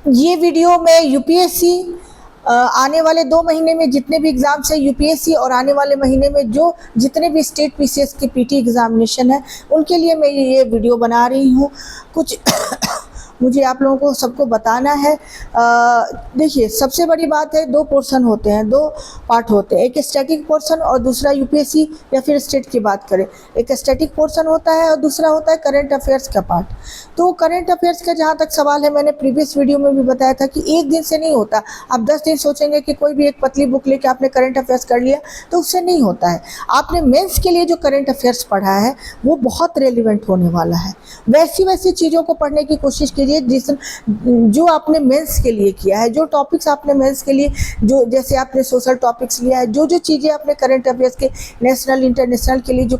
ये वीडियो मैं यूपीएससी आने वाले 2 महीने में जितने भी एग्ज़ाम्स हैं यूपीएससी और आने वाले महीने में जो जितने भी स्टेट पीसीएस के पीटी एग्ज़ामिनेशन है उनके लिए मैं ये वीडियो बना रही हूँ। कुछ मुझे आप लोगों को सबको बताना है। देखिए, सबसे बड़ी बात है, 2 पोर्शन होते हैं, 2 पार्ट होते हैं, एक स्टैटिक पोर्शन और दूसरा यूपीएससी या फिर स्टेट की बात करें, एक स्टैटिक पोर्शन होता है और दूसरा होता है करंट अफेयर्स का पार्ट। तो करंट अफेयर्स का जहाँ तक सवाल है, मैंने प्रीवियस वीडियो में भी बताया था कि एक दिन से नहीं होता। आप 10 दिन सोचेंगे कि कोई भी एक पतली बुक लेके आपने करंट अफेयर्स कर लिया, तो उससे नहीं होता है। आपने मेंस के लिए जो करंट अफेयर्स पढ़ा है वो बहुत रेलिवेंट होने वाला है। वैसी चीज़ों को पढ़ने की कोशिश कीजिए जो आपने मेंस के लिए किया है, जो टॉपिक्स आपने मेंस के लिए, जो जैसे आपने सोशल टॉपिक्स लिया है, जो चीज़ें आपने करंट अफेयर्स के नेशनल इंटरनेशनल के लिए जो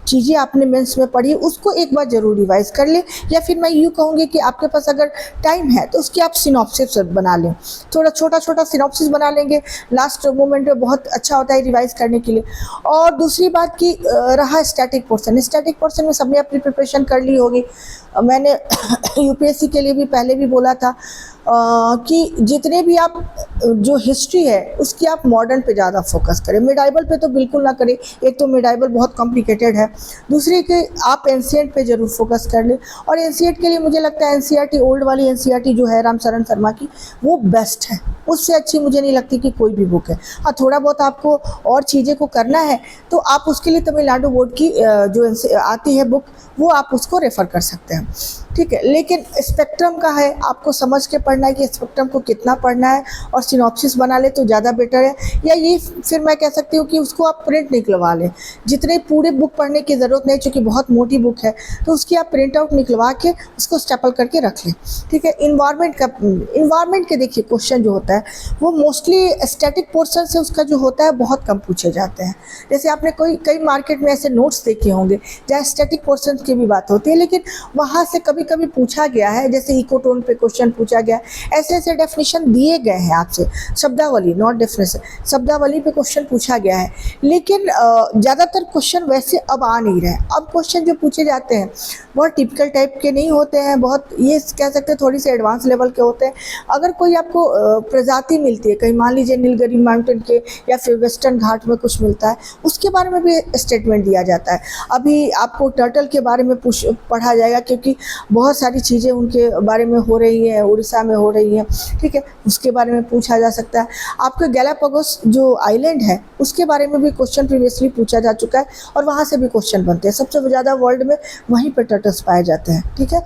चीज़ें आपने मेंस में पढ़ी, उसको एक बार जरूर रिवाइज कर लें। या फिर मैं यूँ कहूँगी कि आपके पास अगर टाइम है तो उसकी आप सिनॉप्सिस बना लें, थोड़ा छोटा सिनॉप्सिस बना लेंगे, लास्ट मोमेंट में बहुत अच्छा होता है रिवाइज करने के लिए। और दूसरी बात की रहा स्टैटिक पोर्शन में सबने अपनी प्रिपरेशन कर ली होगी। मैंने यूपीएससी के लिए भी पहले भी बोला था कि जितने भी आप जो हिस्ट्री है उसकी आप मॉडर्न पे ज़्यादा फोकस करें, मिडाइवल पे तो बिल्कुल ना करें। एक तो मिडाइवल बहुत कॉम्प्लिकेटेड है, दूसरे के आप एंशिएंट पे ज़रूर फोकस कर लें। और एनसीईआरटी के लिए मुझे लगता है एनसीईआरटी ओल्ड वाली एनसीईआरटी जो है रामचरण शर्मा की, वो बेस्ट है। उससे अच्छी मुझे नहीं लगती कि कोई भी बुक है। हाँ, थोड़ा बहुत आपको और चीज़ें को करना है तो आप उसके लिए तमिलनाडु बोर्ड की जो आती है बुक, वो आप उसको रेफ़र कर सकते हैं, ठीक है। लेकिन स्पेक्ट्रम का है, आपको समझ के पढ़ना है कि स्पेक्ट्रम को कितना पढ़ना है और सिनॉप्सिस बना ले तो ज़्यादा बेटर है। या ये फिर मैं कह सकती हूँ कि उसको आप प्रिंट निकलवा लें, जितने पूरे बुक पढ़ने की ज़रूरत नहीं, चूँकि बहुत मोटी बुक है तो उसकी आप प्रिंट आउट निकलवा के उसको स्टेपल करके रख लें, ठीक है। इन्वायरमेंट के देखिए क्वेश्चन जो होता है वो मोस्टली स्टैटिक पोर्शन से उसका जो होता है बहुत कम पूछे जाते हैं। जैसे आपने कई मार्केट में ऐसे नोट्स देखे होंगे जहाँ स्टैटिक पोर्शन की भी बात होती है, लेकिन वहाँ से कभी कभी पूछा गया है, जैसे इकोटोन पे क्वेश्चन पूछा गया, ऐसे डेफिनेशन दिए गए हैं आपसे, शब्दावली नॉट डेफिनेशन, शब्दावली पे क्वेश्चन पूछा गया है। लेकिन ज़्यादातर क्वेश्चन वैसे अब आ नहीं रहे। अब क्वेश्चन जो पूछे जाते हैं बहुत टिपिकल टाइप के नहीं होते हैं, बहुत ये कह सकते हैं थोड़ी सी एडवांस लेवल के होते हैं। अगर कोई आपको प्रजाति मिलती है कहीं, मान लीजिए नीलगिरी माउंटेन के या फिर वेस्टर्न घाट में कुछ मिलता है, उसके बारे में भी स्टेटमेंट दिया जाता है। अभी आपको टर्टल के बारे में पढ़ा जाएगा, क्योंकि बहुत सारी चीज़ें उनके बारे में हो रही हैं, उड़ीसा में हो रही हैं, ठीक है, उसके बारे में पूछा जा सकता है। आपके गैलापागोस जो आइलैंड है उसके बारे में भी क्वेश्चन प्रीवियसली पूछा जा चुका है और वहाँ से भी क्वेश्चन बनते हैं। सबसे ज़्यादा वर्ल्ड में वहीं पर टर्टल्स पाए जाते हैं, ठीक है।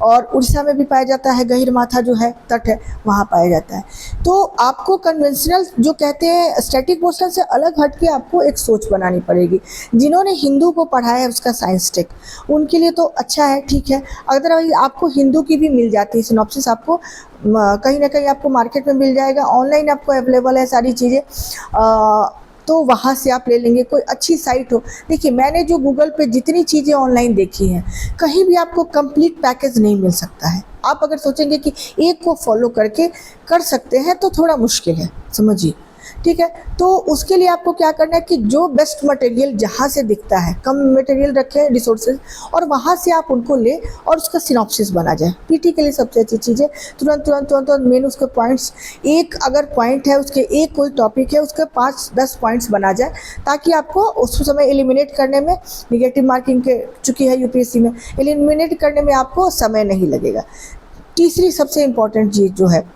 और उड़ीसा में भी पाया जाता है, गहिरमाथा जो है तट है वहाँ पाया जाता है। तो आपको कन्वेंशनल जो कहते हैं स्टैटिक पोर्शन से अलग हट के आपको एक सोच बनानी पड़ेगी। जिन्होंने हिंदू को पढ़ा है उसका साइंस टेक, उनके लिए तो अच्छा है, ठीक है। अदरवाइज आपको हिंदू की भी मिल जाती है सिनॉप्सिस, आपको कहीं ना कहीं आपको मार्केट में मिल जाएगा, ऑनलाइन आपको अवेलेबल है सारी चीज़ें, तो वहाँ से आप ले लेंगे। कोई अच्छी साइट हो, देखिए मैंने जो गूगल पे जितनी चीज़ें ऑनलाइन देखी हैं, कहीं भी आपको कंप्लीट पैकेज नहीं मिल सकता है। आप अगर सोचेंगे कि एक को फॉलो करके कर सकते हैं तो थोड़ा मुश्किल है, समझिए, ठीक है। तो उसके लिए आपको क्या करना है कि जो बेस्ट मटेरियल जहाँ से दिखता है, कम मटेरियल रखें रिसोर्सेज, और वहाँ से आप उनको ले और उसका सिनॉप्सिस बना जाए। पीटी के लिए सबसे अच्छी चीज़ है तुरंत मेन उसके पॉइंट्स, एक अगर पॉइंट है उसके, एक कोई टॉपिक है उसके 5-10 पॉइंट्स बना जाए, ताकि आपको उस समय एलिमिनेट करने में, निगेटिव मार्किंग के चुकी है यूपीएससी में, एलिमिनेट करने में आपको समय नहीं लगेगा। तीसरी सबसे इम्पॉर्टेंट चीज़ जो है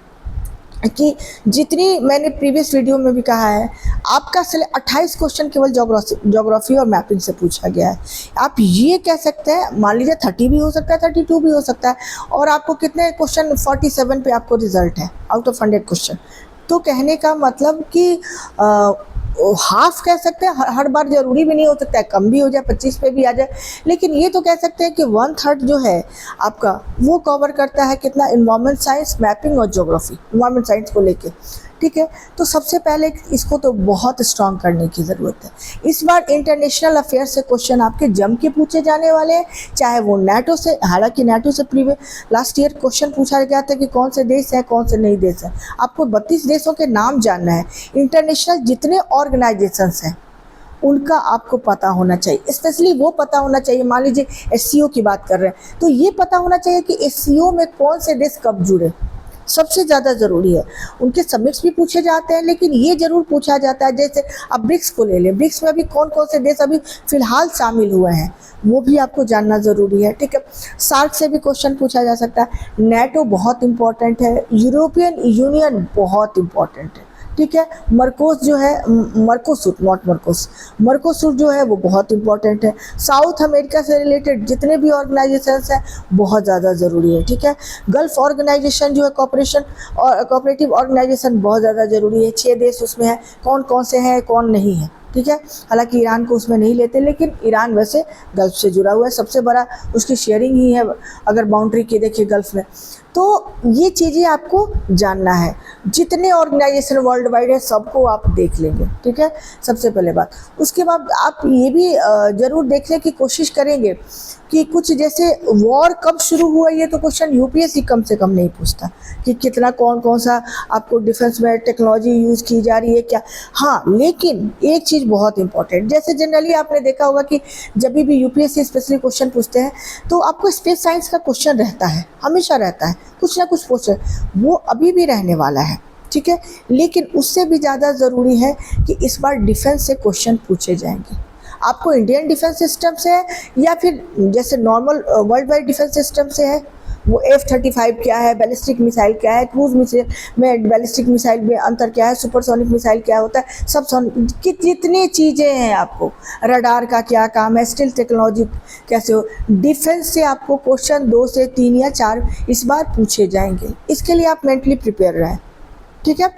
कि जितनी मैंने प्रीवियस वीडियो में भी कहा है, आपका 28 क्वेश्चन केवल ज्योग्राफी और मैपिंग से पूछा गया है। आप ये कह सकते हैं, मान लीजिए 30 भी हो सकता है, 32 भी हो सकता है, और आपको कितने क्वेश्चन 47 पे आपको रिजल्ट है आउट ऑफ 100 क्वेश्चन। तो कहने का मतलब कि हाफ कह सकते हैं, हर बार जरूरी भी नहीं हो सकता है, कम भी हो जाए, 25 पे भी आ जाए, लेकिन ये तो कह सकते हैं कि 1/3 जो है आपका वो कवर करता है कितना, इन्वायरमेंट साइंस, मैपिंग और ज्योग्राफी, इन्वायरमेंट साइंस को लेके, ठीक है। तो सबसे पहले इसको तो बहुत स्ट्रांग करने की ज़रूरत है। इस बार इंटरनेशनल अफेयर से क्वेश्चन आपके जम के पूछे जाने वाले हैं, चाहे वो नेटो से, हालांकि नेटो से प्रीवियस लास्ट ईयर क्वेश्चन पूछा गया था कि कौन से देश हैं कौन से नहीं देश हैं। आपको 32 देशों के नाम जानना है। इंटरनेशनल जितने ऑर्गेनाइजेशंस हैं उनका आपको पता होना चाहिए, स्पेशली वो पता होना चाहिए, मान लीजिए एससीओ की बात कर रहे हैं तो ये पता होना चाहिए कि एससीओ में कौन से देश कब जुड़े, सबसे ज़्यादा ज़रूरी है। उनके समिट्स भी पूछे जाते हैं, लेकिन ये ज़रूर पूछा जाता है, जैसे अब ब्रिक्स को ले लें, ब्रिक्स में अभी कौन कौन से देश अभी फ़िलहाल शामिल हुए हैं, वो भी आपको जानना ज़रूरी है, ठीक है। सार्क से भी क्वेश्चन पूछा जा सकता है। नेटो बहुत इंपॉर्टेंट है, यूरोपियन यूनियन बहुत इंपॉर्टेंट है, ठीक है। मर्कोस जो है, मर्कोसूर नॉट मर्कोस, मर्कोसूर जो है वो बहुत इंपॉर्टेंट है। साउथ अमेरिका से रिलेटेड जितने भी ऑर्गेनाइजेशंस हैं बहुत ज़्यादा ज़रूरी है, ठीक है। गल्फ ऑर्गेनाइजेशन जो है, कॉपरेशन और कोऑपरेटिव ऑर्गेनाइजेशन बहुत ज़्यादा ज़रूरी है। 6 देश उसमें हैं, कौन कौन से हैं कौन नहीं है, ठीक है। हालांकि ईरान को उसमें नहीं लेते, लेकिन ईरान वैसे गल्फ से जुड़ा हुआ है, सबसे बड़ा उसकी शेयरिंग ही है अगर बाउंड्री की देखिए गल्फ में। तो ये चीज़ें आपको जानना है। जितने ऑर्गेनाइजेशन वर्ल्ड वाइड है सबको आप देख लेंगे, ठीक है, सबसे पहले बात। उसके बाद आप ये भी ज़रूर देखने की कोशिश करेंगे कि कुछ जैसे वॉर कब शुरू हुआ, ये तो क्वेश्चन यूपीएससी कम से कम नहीं पूछता कि कितना कौन कौन सा आपको डिफेंस में टेक्नोलॉजी यूज़ की जा रही है क्या। हाँ, लेकिन एक चीज़ बहुत इंपॉर्टेंट, जैसे जनरली आपने देखा होगा कि जब भी यूपीएससी स्पेशली क्वेश्चन पूछते हैं तो आपको स्पेस साइंस का क्वेश्चन रहता है, हमेशा रहता है, कुछ ना कुछ क्वेश्चन, वो अभी भी रहने वाला है, ठीक है। लेकिन उससे भी ज़्यादा ज़रूरी है कि इस बार डिफेंस से क्वेश्चन पूछे जाएंगे। आपको इंडियन डिफेंस सिस्टम से है या फिर जैसे normal world wide defence system से है, वो F-35 क्या है, बैलिस्टिक मिसाइल क्या है, क्रूज मिसाइल में बैलिस्टिक मिसाइल में अंतर क्या है, सुपरसोनिक मिसाइल क्या होता है, सब सोनिक की जितनी चीज़ें हैं, आपको रडार का क्या काम है, स्टिल टेक्नोलॉजी कैसे हो, डिफेंस से आपको क्वेश्चन 2 से 3 या 4 इस बार पूछे जाएंगे। इसके लिए आप मेंटली प्रिपेयर रहें, ठीक है।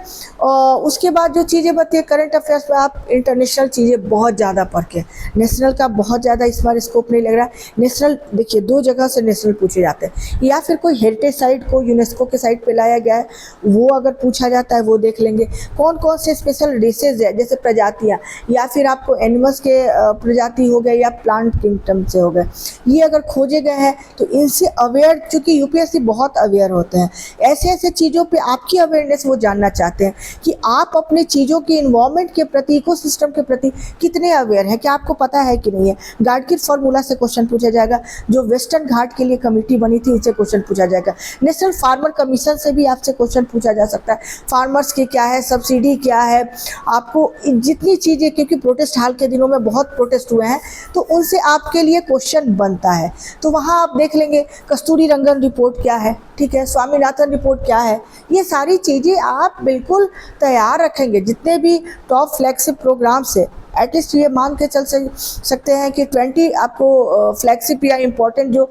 और उसके बाद जो चीज़ें बताइए करंट अफेयर्स में, आप इंटरनेशनल चीज़ें बहुत ज़्यादा पढ़ के, नेशनल का बहुत ज़्यादा इस बार स्कोप नहीं लग रहा है। नेशनल देखिए 2 जगह से नेशनल पूछे जाते हैं, या फिर कोई हेरिटेज साइट को यूनेस्को के साइट पे लाया गया है वो अगर पूछा जाता है वो देख लेंगे। कौन कौन से स्पेशल रेसेज है, जैसे प्रजातियाँ, या फिर आपको एनिमल्स के प्रजाति हो गए या प्लांट किंगडम से हो गए, ये अगर खोजे गए हैं तो इनसे अवेयर, चूँकि यूपीएससी बहुत अवेयर होते हैं, ऐसे ऐसे चीज़ों पर आपकी अवेयरनेस वो जानना चाहते हैं कि आप अपने चीज़ों के इन्वायरमेंट के प्रति, इकोसिस्टम के प्रति कितने अवेयर हैं, क्या आपको पता है कि नहीं है। गाडगिल फार्मूला से क्वेश्चन पूछा जाएगा, जो वेस्टर्न घाट के लिए कमेटी बनी थी उससे क्वेश्चन पूछा जाएगा। नेशनल फार्मर कमीशन से भी आपसे क्वेश्चन पूछा जा सकता है, फार्मर्स के क्या है, सब्सिडी क्या है, आपको जितनी चीज़ें, क्योंकि प्रोटेस्ट हाल के दिनों में बहुत प्रोटेस्ट हुए हैं तो उनसे आपके लिए क्वेश्चन बनता है, तो वहाँ आप देख लेंगे। कस्तूरी रंगन रिपोर्ट क्या है, ठीक है, स्वामीनाथन रिपोर्ट क्या है, ये सारी चीज़ें आप बिल्कुल तैयार रखेंगे। जितने भी टॉप फ्लैगशिप प्रोग्राम्स है, एटलीस्ट ये मान के चल सकते हैं कि 20 आपको फ्लैगशिप या इम्पोर्टेंट जो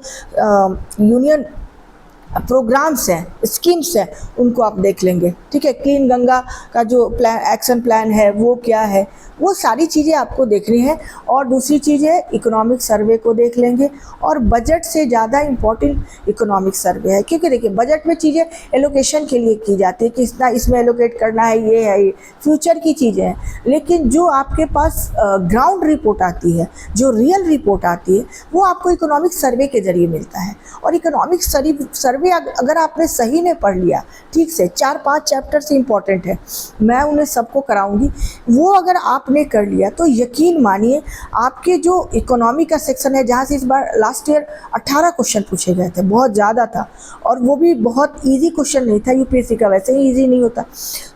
यूनियन प्रोग्राम्स हैं, स्कीम्स हैं, उनको आप देख लेंगे, ठीक है। क्लीन गंगा का जो प्लान, एक्शन प्लान है वो क्या है, वो सारी चीज़ें आपको देखनी है। और दूसरी चीज़ है इकोनॉमिक सर्वे को देख लेंगे, और बजट से ज़्यादा इम्पोर्टेंट इकोनॉमिक सर्वे है, क्योंकि देखिए बजट में चीज़ें एलोकेशन के लिए की जाती है कि इतना इसमें एलोकेट करना है, ये है, ये फ्यूचर की चीज़ें हैं। लेकिन जो आपके पास ग्राउंड रिपोर्ट आती है, जो रियल रिपोर्ट आती है, वो आपको इकोनॉमिक सर्वे के ज़रिए मिलता है। और इकोनॉमिक सर्वे अगर आपने सही में पढ़ लिया, ठीक से 4-5 चैप्टर से इम्पॉर्टेंट है, मैं उन्हें सबको कराऊंगी, वो अगर आपने कर लिया तो यकीन मानिए आपके जो इकोनॉमी का सेक्शन है, जहाँ से इस बार लास्ट ईयर 18 क्वेश्चन पूछे गए थे, बहुत ज़्यादा था, और वो भी बहुत इजी क्वेश्चन नहीं था, यूपीएससी का वैसे ही इजी नहीं होता।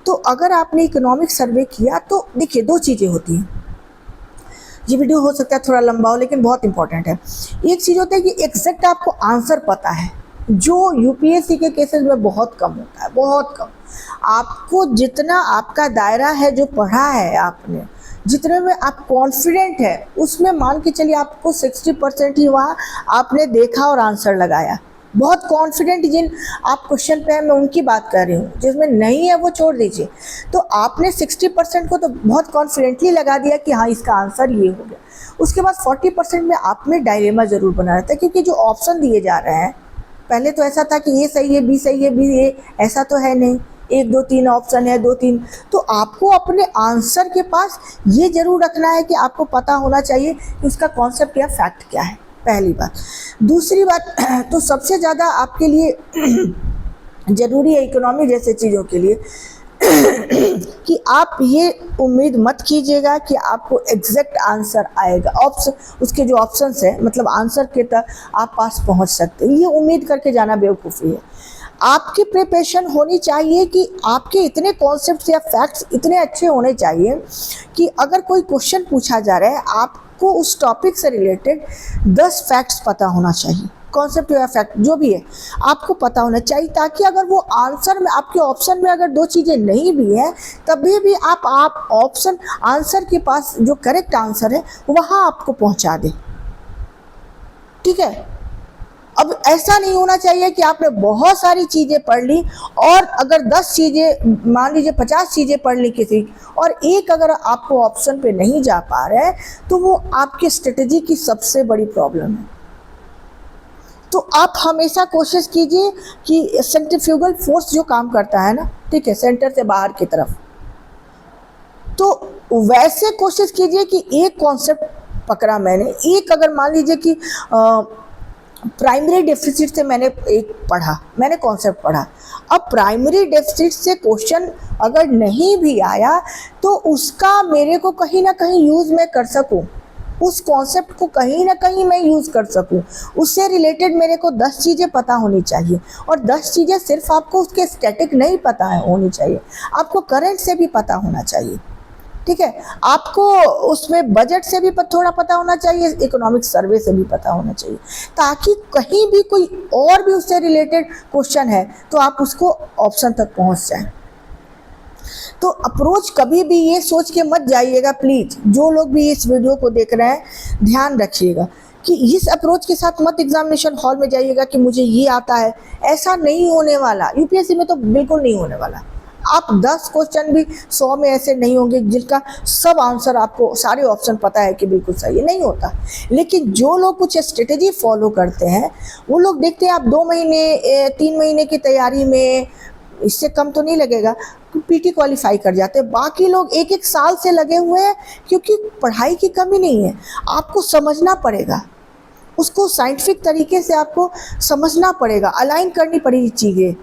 तो अगर आपने इकोनॉमिक सर्वे किया तो देखिए 2 चीज़ें होती हैं। ये वीडियो हो सकता है थोड़ा लंबा हो, लेकिन बहुत इंपॉर्टेंट है। एक चीज़ होता है कि एग्जैक्ट आपको आंसर पता है, जो यूपीएससी के केसेस में बहुत कम होता है, बहुत कम। आपको जितना आपका दायरा है, जो पढ़ा है आपने, जितने में आप कॉन्फिडेंट है, उसमें मान के चलिए आपको 60% ही वहाँ आपने देखा और आंसर लगाया। बहुत कॉन्फिडेंट जिन आप क्वेश्चन पे हैं, मैं उनकी बात कर रही हूँ, जिसमें नहीं है वो छोड़ दीजिए। तो आपने 60% को तो बहुत कॉन्फिडेंटली लगा दिया कि हाँ इसका आंसर ये हो गया। उसके बाद 40% में आप में डायलेमा ज़रूर बना रहता है, क्योंकि जो ऑप्शन दिए जा रहे हैं, पहले तो ऐसा था कि ये सही है, बी सही है, बी ये, ऐसा तो है नहीं, 1 2 3 ऑप्शन है, 2 3। तो आपको अपने आंसर के पास ये ज़रूर रखना है कि आपको पता होना चाहिए कि उसका कॉन्सेप्ट या फैक्ट क्या है, पहली बात। दूसरी बात, तो सबसे ज़्यादा आपके लिए ज़रूरी है इकोनॉमी जैसे चीज़ों के लिए कि आप ये उम्मीद मत कीजिएगा कि आपको एग्जैक्ट आंसर आएगा, ऑप्शन उसके जो ऑप्शंस है, मतलब आंसर के तक आप पास पहुंच सकते हैं, ये उम्मीद करके जाना बेवकूफ़ी है। आपकी प्रिपरेशन होनी चाहिए कि आपके इतने कॉन्सेप्ट्स या फैक्ट्स इतने अच्छे होने चाहिए कि अगर कोई क्वेश्चन पूछा जा रहा है, आपको उस टॉपिक से रिलेटेड 10 फैक्ट्स पता होना चाहिए, कॉन्सेप्ट या फैक्ट जो भी है आपको पता होना चाहिए, ताकि अगर वो आंसर में आपके ऑप्शन में अगर 2 चीज़ें नहीं भी हैं तभी भी आप ऑप्शन आंसर के पास जो करेक्ट आंसर है वहाँ आपको पहुँचा दे। ठीक है, अब ऐसा नहीं होना चाहिए कि आपने बहुत सारी चीज़ें पढ़ ली और अगर 10 चीज़ें, मान लीजिए 50 चीज़ें पढ़ ली किसी, और एक अगर आपको ऑप्शन पे नहीं जा पा रहे हैं तो वो आपके स्ट्रेटजी की सबसे बड़ी प्रॉब्लम है। तो आप हमेशा कोशिश कीजिए कि सेंट्रीफ्यूगल फोर्स जो काम करता है ना, ठीक है, सेंटर से बाहर की तरफ, तो वैसे कोशिश कीजिए कि एक कॉन्सेप्ट पकड़ा मैंने, एक अगर मान लीजिए कि प्राइमरी डेफिसिट से मैंने एक पढ़ा, मैंने कॉन्सेप्ट पढ़ा, अब प्राइमरी डेफिसिट से क्वेश्चन अगर नहीं भी आया तो उसका मेरे को कहीं ना कहीं यूज़ मैं कर सकूं, उस कॉन्सेप्ट को कहीं ना कहीं मैं यूज़ कर सकूं, उससे रिलेटेड मेरे को 10 चीज़ें पता होनी चाहिए। और 10 चीज़ें सिर्फ आपको उसके स्टैटिक नहीं पता है होनी चाहिए, आपको करंट से भी पता होना चाहिए। ठीक है, आपको उसमें बजट से भी थोड़ा पता होना चाहिए, इकोनॉमिक सर्वे से भी पता होना चाहिए, ताकि कहीं भी कोई और भी उससे रिलेटेड क्वेश्चन है तो आप उसको ऑप्शन तक पहुंच जाएं। तो अप्रोच कभी भी ये सोच के मत जाइएगा, प्लीज़ जो लोग भी इस वीडियो को देख रहे हैं ध्यान रखिएगा कि इस अप्रोच के साथ मत एग्जामिनेशन हॉल में जाइएगा कि मुझे ये आता है, ऐसा नहीं होने वाला। यूपीएससी में तो बिल्कुल नहीं होने वाला। आप 10 क्वेश्चन भी 100 में ऐसे नहीं होंगे जिनका सब आंसर आपको सारे ऑप्शन पता है कि बिल्कुल सही है, नहीं होता। लेकिन जो लोग कुछ स्ट्रेटेजी फॉलो करते हैं वो लोग देखते हैं आप 2 महीने 3 महीने की तैयारी में, इससे कम तो नहीं लगेगा, पीटी क्वालिफाई कर जाते हैं। बाकी लोग 1-1 साल से लगे हुए हैं, क्योंकि पढ़ाई की कमी नहीं है, आपको समझना पड़ेगा, उसको साइंटिफिक तरीके से आपको समझना पड़ेगा, अलाइन करनी पड़ेगी चीज़ें,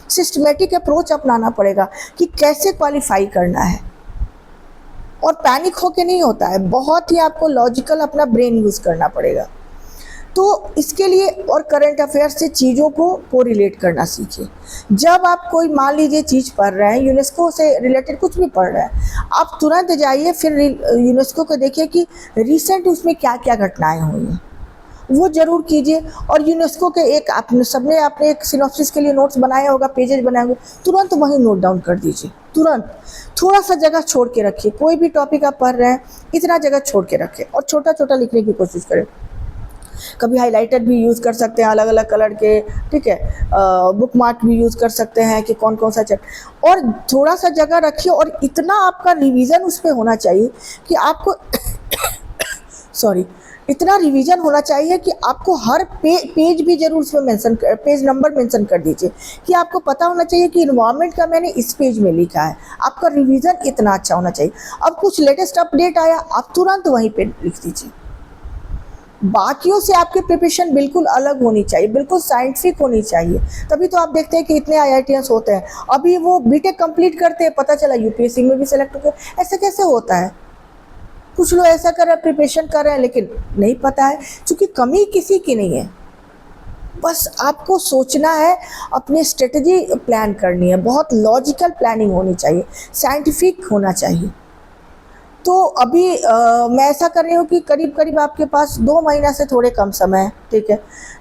सिस्टमेटिक अप्रोच अपनाना पड़ेगा कि कैसे क्वालिफाई करना है। और पैनिक होके नहीं होता है, बहुत ही आपको लॉजिकल अपना ब्रेन यूज़ करना पड़ेगा। तो इसके लिए और करंट अफेयर्स से चीज़ों को रिलेट करना सीखिए। जब आप कोई मान लीजिए चीज़ पढ़ रहे हैं, यूनेस्को से रिलेटेड कुछ भी पढ़ रहे हैं, आप तुरंत जाइए फिर यूनेस्को को देखिए कि रिसेंट उसमें क्या क्या घटनाएं हुई हैं, वो ज़रूर कीजिए। और यूनेस्को के एक आपने एक सिनॉप्सिस के लिए नोट्स बनाया होगा, पेजेज बनाए होंगे, तुरंत वहीं नोट डाउन कर दीजिए, तुरंत। थोड़ा सा जगह छोड़ के रखिए, कोई भी टॉपिक आप पढ़ रहे हैं इतना जगह छोड़ के रखें और छोटा छोटा लिखने की कोशिश करें। कभी हाइलाइटर भी यूज़ कर सकते हैं अलग अलग कलर के, ठीक है, बुक मार्क भी यूज़ कर सकते हैं कि कौन कौन सा चैप्टर, और थोड़ा सा जगह रखिए। और इतना आपका रिवीजन उस पर होना चाहिए कि आपको इतना रिवीजन होना चाहिए कि आपको हर पेज भी जरूर उसमें मेंशन पेज नंबर मेंशन कर दीजिए, कि आपको पता होना चाहिए कि इन्वायरमेंट का मैंने इस पेज में लिखा है। आपका रिवीजन इतना अच्छा होना चाहिए। अब कुछ लेटेस्ट अपडेट आया, आप तुरंत वहीं पे लिख दीजिए। बाकियों से आपकी प्रिपरेशन बिल्कुल अलग होनी चाहिए, बिल्कुल साइंटिफिक होनी चाहिए। तभी तो आप देखते हैं कि इतने IITians होते हैं, अभी वो बीटेक कंप्लीट करते हैं, पता चला यूपीएससी में भी सेलेक्ट हो गए। ऐसा कैसे होता है? कुछ लोग ऐसा कर रहे हैं, प्रिपरेशन कर रहे हैं, लेकिन नहीं पता है, क्योंकि कमी किसी की नहीं है। बस आपको सोचना है, अपनी स्ट्रेटजी प्लान करनी है, बहुत लॉजिकल प्लानिंग होनी चाहिए, साइंटिफिक होना चाहिए। तो अभी मैं ऐसा कर रही हूँ कि करीब करीब आपके पास 2 महीना से थोड़े कम समय है, ठीक है।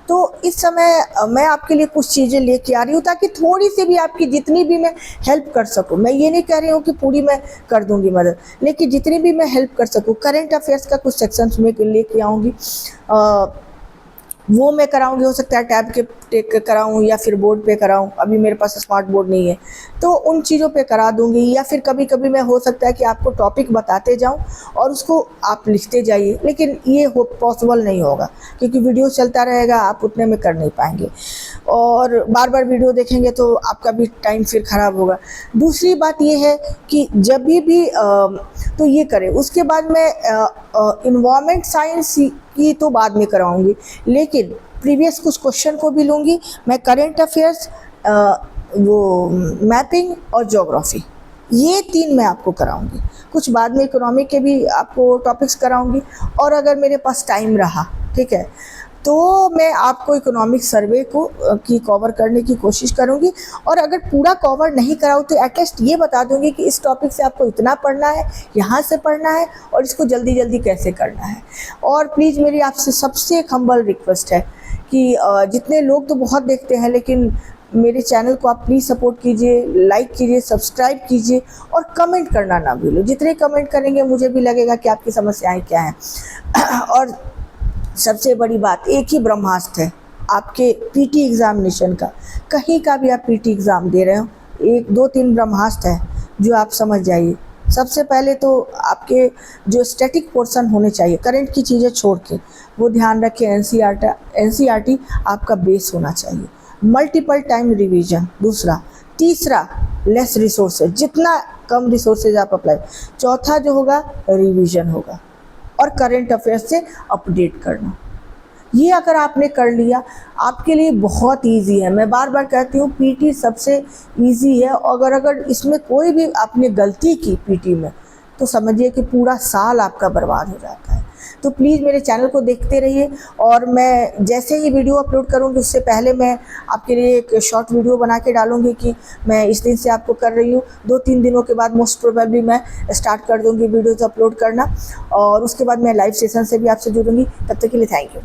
तो इस समय मैं आपके लिए कुछ चीज़ें लेके आ रही हूँ, ताकि थोड़ी सी भी आपकी जितनी भी मैं हेल्प कर सकूँ। मैं ये नहीं कह रही हूँ कि पूरी मैं कर दूँगी मदद, लेकिन जितनी भी मैं हेल्प कर सकूँ। करेंट अफेयर्स का कुछ सेक्शंस में लेके आऊँगी, वो मैं कराऊंगी। हो सकता है टैब के कराऊं या फिर बोर्ड पे कराऊं, अभी मेरे पास स्मार्ट बोर्ड नहीं है, तो उन चीज़ों पे करा दूंगी। या फिर कभी कभी मैं हो सकता है कि आपको टॉपिक बताते जाऊं और उसको आप लिखते जाइए, लेकिन ये पॉसिबल नहीं होगा, क्योंकि वीडियो चलता रहेगा, आप उतने में कर नहीं पाएंगे, और बार बार वीडियो देखेंगे तो आपका भी टाइम फिर ख़राब होगा। दूसरी बात ये है कि जब भी तो ये करें। उसके बाद मैं इन्वायरमेंट साइंस की तो बाद में कराऊंगी, लेकिन प्रीवियस कुछ क्वेश्चन को भी लूँगी मैं। करेंट अफेयर्स, वो मैपिंग और ज्योग्राफी, ये 3 मैं आपको कराऊंगी। कुछ बाद में इकोनॉमिक के भी आपको टॉपिक्स कराऊंगी, और अगर मेरे पास टाइम रहा, ठीक है, तो मैं आपको इकोनॉमिक सर्वे को की कवर करने की कोशिश करूंगी, और अगर पूरा कवर नहीं कराऊँ तो एटलीस्ट ये बता दूंगी कि इस टॉपिक से आपको इतना पढ़ना है, यहाँ से पढ़ना है, और इसको जल्दी जल्दी कैसे करना है। और प्लीज़ मेरी आपसे सबसे एक हम्बल रिक्वेस्ट है कि जितने लोग तो बहुत देखते हैं, लेकिन मेरे चैनल को आप प्लीज़ सपोर्ट कीजिए, लाइक कीजिए, सब्सक्राइब कीजिए, और कमेंट करना ना भूलो। जितने कमेंट करेंगे मुझे भी लगेगा कि आपकी समस्याएं क्या हैं। और सबसे बड़ी बात, एक ही ब्रह्मास्त्र है आपके पीटी एग्ज़ामिनेशन का। कहीं का भी आप पीटी एग्ज़ाम दे रहे हो, 1 2 3 ब्रह्मास्त्र है जो आप समझ जाइए। सबसे पहले तो आपके जो स्टैटिक पोर्शन होने चाहिए, करंट की चीज़ें छोड़ के, वो ध्यान रखें। एनसीईआरटी आपका बेस होना चाहिए। मल्टीपल टाइम रिवीजन दूसरा। तीसरा, लेस रिसोर्सेज, जितना कम रिसोर्सेज आप अप्लाई। चौथा जो होगा रिवीजन होगा, और करंट अफेयर्स से अपडेट करना। ये अगर आपने कर लिया, आपके लिए बहुत इजी है। मैं बार बार कहती हूँ पीटी सबसे इजी है। अगर इसमें कोई भी आपने गलती की पीटी में, तो समझिए कि पूरा साल आपका बर्बाद हो जाता है। तो प्लीज़ मेरे चैनल को देखते रहिए, और मैं जैसे ही वीडियो अपलोड करूँगी उससे पहले मैं आपके लिए एक शॉर्ट वीडियो बना के डालूँगी कि मैं इस दिन से आपको कर रही हूँ। 2-3 दिनों के बाद मोस्ट प्रोबेबली मैं स्टार्ट कर दूँगी वीडियोज़ अपलोड करना, और उसके बाद मैं लाइव सेशन से भी आपसे जुड़ूँगी। तब तक के लिए थैंक यू।